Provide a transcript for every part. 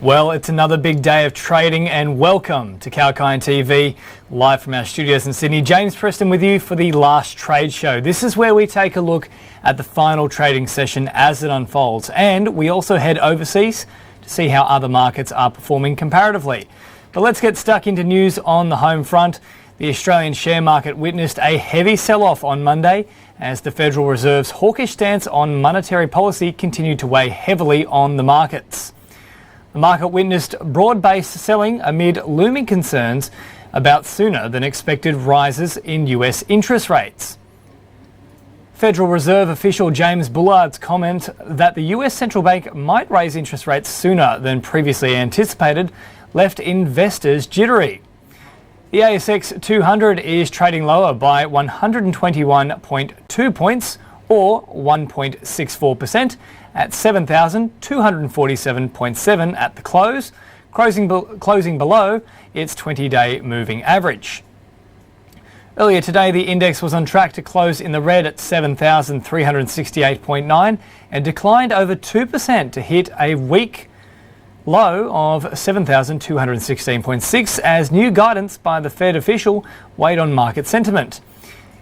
Well, it's another big day of trading and welcome to 𝐊𝐶 TV, live from our studios in Sydney. James Preston with you for the last trade show. This is where we take a look at the final trading session as it unfolds, and we also head overseas to see how other markets are performing comparatively. But let's get stuck into news on the home front. The Australian share market witnessed a heavy sell-off on Monday as the Federal Reserve's hawkish stance on monetary policy continued to weigh heavily on the markets. The market witnessed broad-based selling amid looming concerns about sooner than expected rises in US interest rates. Federal Reserve official James Bullard's comment that the US central bank might raise interest rates sooner than previously anticipated left investors jittery. The ASX 200 is trading lower by 121.2 points or 1.64% at 7,247.7 at the close, closing below its 20-day moving average. Earlier today, the index was on track to close in the red at 7,368.9 and declined over 2% to hit a week low of 7,216.6 as new guidance by the Fed official weighed on market sentiment.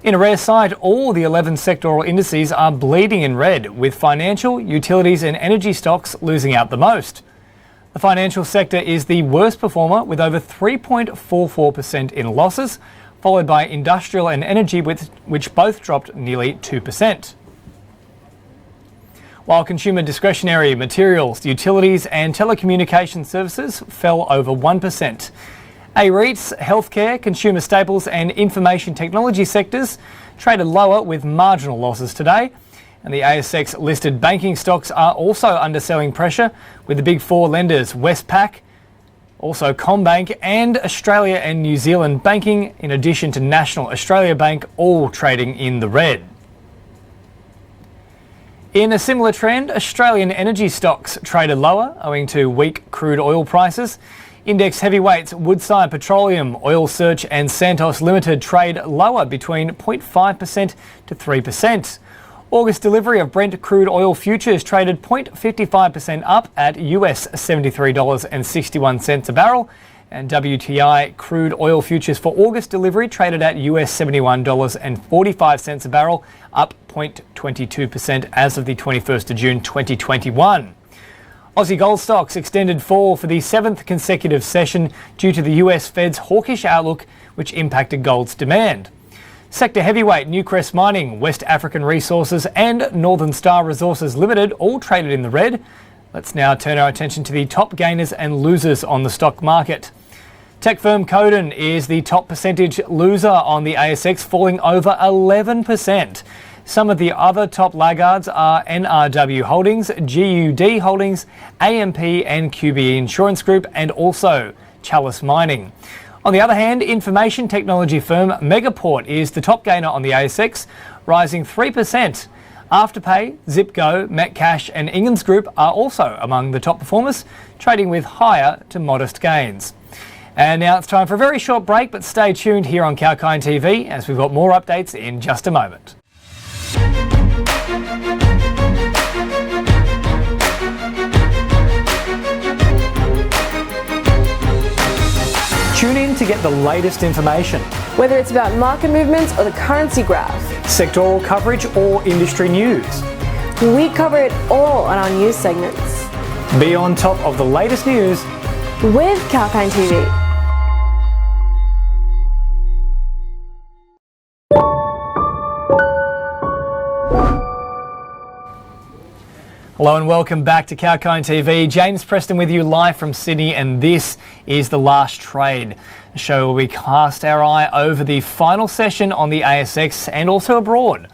In a rare sight, all the 11 sectoral indices are bleeding in red, with financial, utilities and energy stocks losing out the most. The financial sector is the worst performer with over 3.44% in losses, followed by industrial and energy, which both dropped nearly 2%. While consumer discretionary, materials, utilities and telecommunication services fell over 1%. REITs, healthcare, consumer staples and information technology sectors traded lower with marginal losses today. And the ASX listed banking stocks are also underselling pressure, with the big four lenders Westpac, also CommBank and Australia and New Zealand Banking, in addition to National Australia Bank, all trading in the red. In a similar trend, Australian energy stocks traded lower owing to weak crude oil prices. Index heavyweights Woodside Petroleum, Oil Search and Santos Limited trade lower between 0.5% to 3%. August delivery of Brent crude oil futures traded 0.55% up at US $73.61 a barrel, and WTI crude oil futures for August delivery traded at US $71.45 a barrel, up 0.22% as of the 21st of June 2021. Aussie gold stocks extended fall for the seventh consecutive session due to the US Fed's hawkish outlook, which impacted gold's demand. Sector heavyweight Newcrest Mining, West African Resources and Northern Star Resources Limited all traded in the red. Let's now turn our attention to the top gainers and losers on the stock market. Tech firm Codan is the top percentage loser on the ASX, falling over 11%. Some of the other top laggards are NRW Holdings, GUD Holdings, AMP and QBE Insurance Group, and also Chalice Mining. On the other hand, information technology firm Megaport is the top gainer on the ASX, rising 3%. Afterpay, Zip-Go, Metcash and Inghams Group are also among the top performers, trading with higher to modest gains. And now it's time for a very short break, but stay tuned here on 𝐊𝐶 TV as we've got more updates in just a moment. Tune in to get the latest information. Whether it's about market movements or the currency graph, sectoral coverage or industry news, we cover it all on our news segments. Be on top of the latest news with 𝐊𝐶 TV. Hello and welcome back to 𝐊𝐶 TV. James Preston with you live from Sydney, and this is The Last Trade, a show where we cast our eye over the final session on the ASX and also abroad.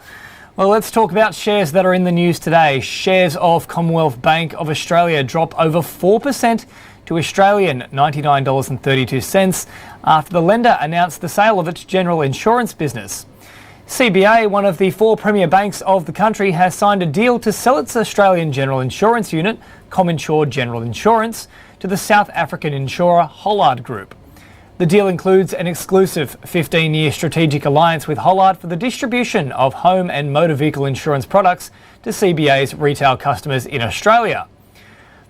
Well, let's talk about shares that are in the news today. Shares of Commonwealth Bank of Australia drop over 4% to Australian $99.32 after the lender announced the sale of its general insurance business. CBA, one of the four premier banks of the country, has signed a deal to sell its Australian general insurance unit, CommInsure General Insurance, to the South African insurer Hollard Group. The deal includes an exclusive 15-year strategic alliance with Hollard for the distribution of home and motor vehicle insurance products to CBA's retail customers in Australia.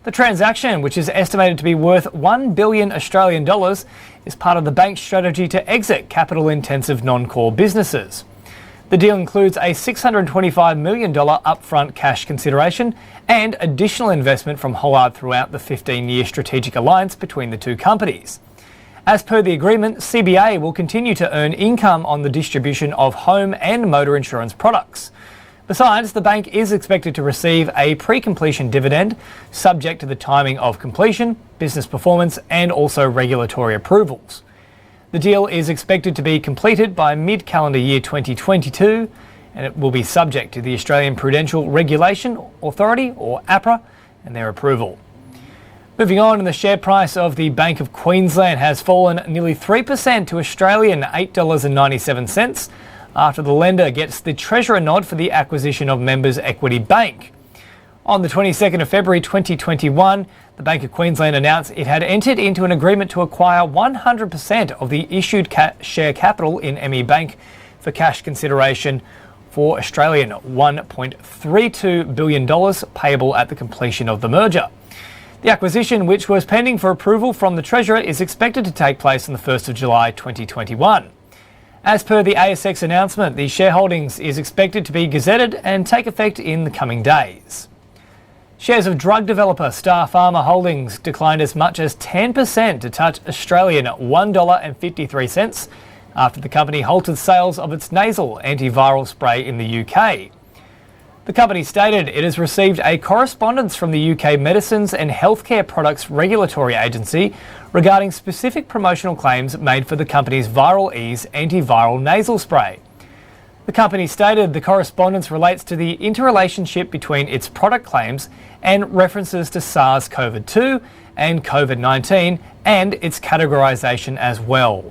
The transaction, which is estimated to be worth $1 billion Australian dollars, is part of the bank's strategy to exit capital-intensive non-core businesses. The deal includes a $625 million upfront cash consideration and additional investment from Hollard throughout the 15-year strategic alliance between the two companies. As per the agreement, CBA will continue to earn income on the distribution of home and motor insurance products. Besides, the bank is expected to receive a pre-completion dividend subject to the timing of completion, business performance and also regulatory approvals. The deal is expected to be completed by mid-calendar year 2022 and it will be subject to the Australian Prudential Regulation Authority, or APRA, and their approval. Moving on, the share price of the Bank of Queensland has fallen nearly 3% to Australian $8.97 after the lender gets the Treasurer nod for the acquisition of Members Equity Bank. On the 22nd of February 2021, the Bank of Queensland announced it had entered into an agreement to acquire 100% of the issued share capital in ME Bank for cash consideration for Australian $1.32 billion payable at the completion of the merger. The acquisition, which was pending for approval from the Treasurer, is expected to take place on the 1st of July 2021. As per the ASX announcement, the shareholdings is expected to be gazetted and take effect in the coming days. Shares of drug developer Star Pharma Holdings declined as much as 10% to touch Australian $1.53 after the company halted sales of its nasal antiviral spray in the UK. The company stated it has received a correspondence from the UK Medicines and Healthcare Products Regulatory Agency regarding specific promotional claims made for the company's Viral Ease antiviral nasal spray. The company stated the correspondence relates to the interrelationship between its product claims and references to SARS-CoV-2 and COVID-19 and its categorisation as well.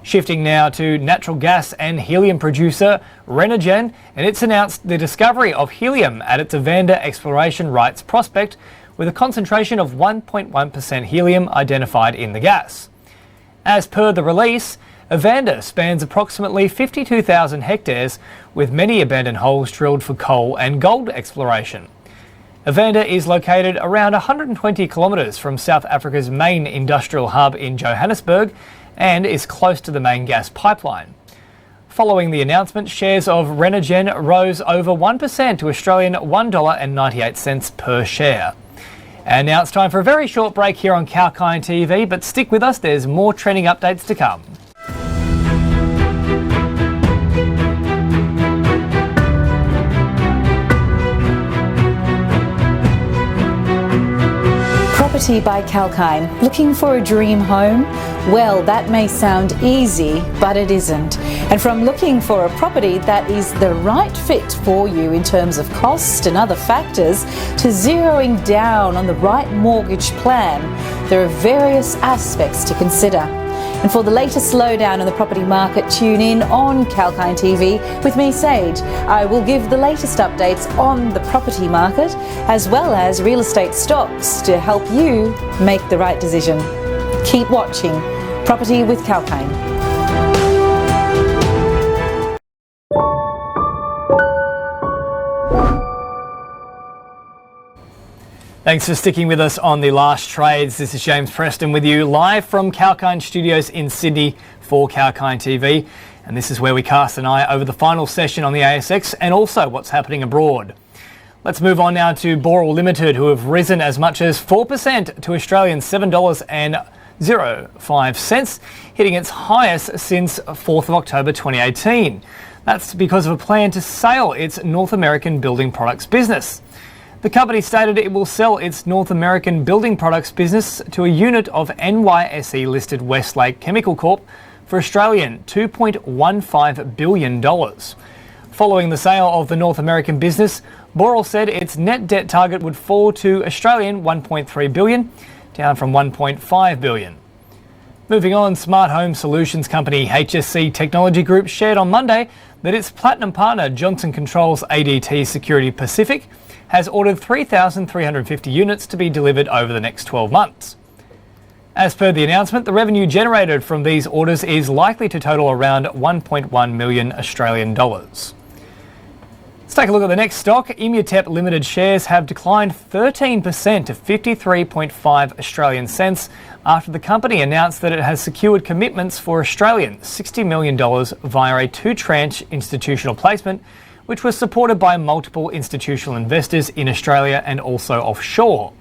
Shifting now to natural gas and helium producer Renergen, and it's announced the discovery of helium at its Evander exploration rights prospect with a concentration of 1.1% helium identified in the gas. As per the release, Evander spans approximately 52,000 hectares with many abandoned holes drilled for coal and gold exploration. Evander is located around 120 kilometres from South Africa's main industrial hub in Johannesburg and is close to the main gas pipeline. Following the announcement, shares of Renergen rose over 1% to Australian $1.98 per share. And now it's time for a very short break here on 𝐊𝐚𝐥𝐤𝐢𝐧𝐞 TV, but stick with us, there's more trending updates to come. Property by 𝐊𝐚𝐥𝐤𝐢𝐧𝐞. Looking for a dream home? Well, that may sound easy, but it isn't. And from looking for a property that is the right fit for you in terms of cost and other factors, to zeroing down on the right mortgage plan, there are various aspects to consider. And for the latest slowdown in the property market, tune in on 𝐊𝐚𝐥𝐤𝐢𝐧𝐞 TV with me, Sage. I will give the latest updates on the property market as well as real estate stocks to help you make the right decision. Keep watching Property with 𝐊𝐚𝐥𝐤𝐢𝐧𝐞. Thanks for sticking with us on the last trades. This is James Preston with you live from 𝐊𝐚𝐥𝐤𝐢𝐧𝐞 Studios in Sydney for 𝐊𝐚𝐥𝐤𝐢𝐧𝐞 TV. And this is where we cast an eye over the final session on the ASX and also what's happening abroad. Let's move on now to Boral Limited, who have risen as much as 4% to Australian $7.05, hitting its highest since 4th of October 2018. That's because of a plan to sell its North American building products business. The company stated it will sell its North American building products business to a unit of NYSE-listed Westlake Chemical Corp for Australian $2.15 billion. Following the sale of the North American business, Boral said its net debt target would fall to Australian $1.3 billion, down from $1.5 billion. Moving on, smart home solutions company HSC Technology Group shared on Monday that its platinum partner Johnson Controls ADT Security Pacific has ordered 3,350 units to be delivered over the next 12 months. As per the announcement, the revenue generated from these orders is likely to total around 1.1 million Australian dollars. Let's take a look at the next stock. 𝐊𝐴TEP Limited shares have declined 13% to 53.5 Australian cents after the company announced that it has secured commitments for Australian $60 million via a two-tranche institutional placement, which was supported by multiple institutional investors in Australia and also offshore.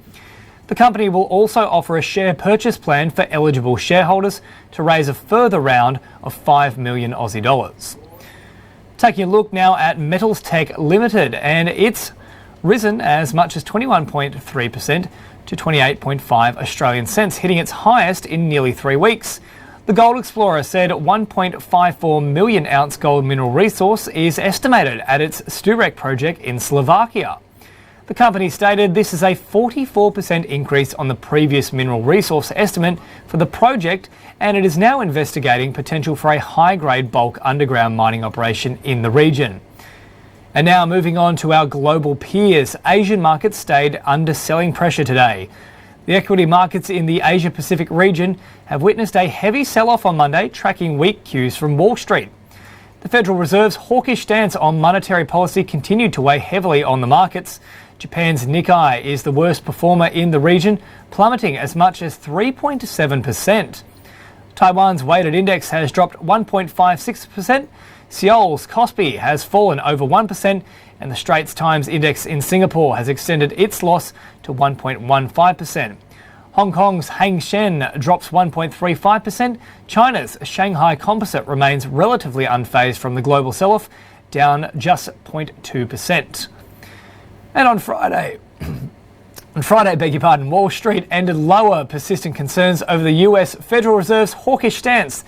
The company will also offer a share purchase plan for eligible shareholders to raise a further round of 5 million Aussie dollars. Taking a look now at Metals Tech Limited, and it's risen as much as 21.3% to 28.5 Australian cents, hitting its highest in nearly 3 weeks. The Gold Explorer said 1.54 million ounce gold mineral resource is estimated at its Sturek project in Slovakia. The company stated this is a 44% increase on the previous mineral resource estimate for the project, and it is now investigating potential for a high-grade bulk underground mining operation in the region. And now moving on to our global peers, Asian markets stayed under selling pressure today. The equity markets in the Asia-Pacific region have witnessed a heavy sell-off on Monday, tracking weak cues from Wall Street. The Federal Reserve's hawkish stance on monetary policy continued to weigh heavily on the markets. Japan's Nikkei is the worst performer in the region, plummeting as much as 3.7%. Taiwan's weighted index has dropped 1.56%, Seoul's Kospi has fallen over 1%, and the Straits Times Index in Singapore has extended its loss to 1.15%. Hong Kong's Hang Seng drops 1.35%. China's Shanghai Composite remains relatively unfazed from the global sell-off, down just 0.2%. And on Friday, Wall Street ended lower, persistent concerns over the US Federal Reserve's hawkish stance.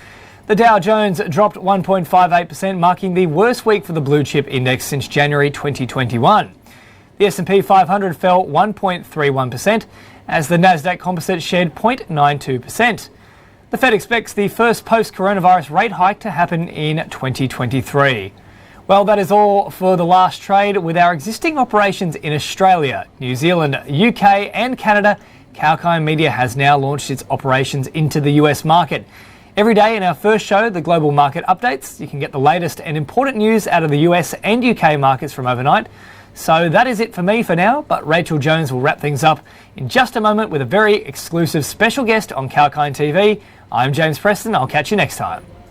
The Dow Jones dropped 1.58%, marking the worst week for the blue chip index since January 2021. The S&P 500 fell 1.31%, as the Nasdaq Composite shed 0.92%. The Fed expects the first post-coronavirus rate hike to happen in 2023. Well, that is all for the last trade. With our existing operations in Australia, New Zealand, UK and Canada, 𝐊𝐴CHIME Media has now launched its operations into the US market. Every day in our first show, the Global Market Updates, you can get the latest and important news out of the US and UK markets from overnight. So that is it for me for now, but Rachel Jones will wrap things up in just a moment with a very exclusive special guest on 𝐊𝐴CHIME TV. I'm James Preston. I'll catch you next time.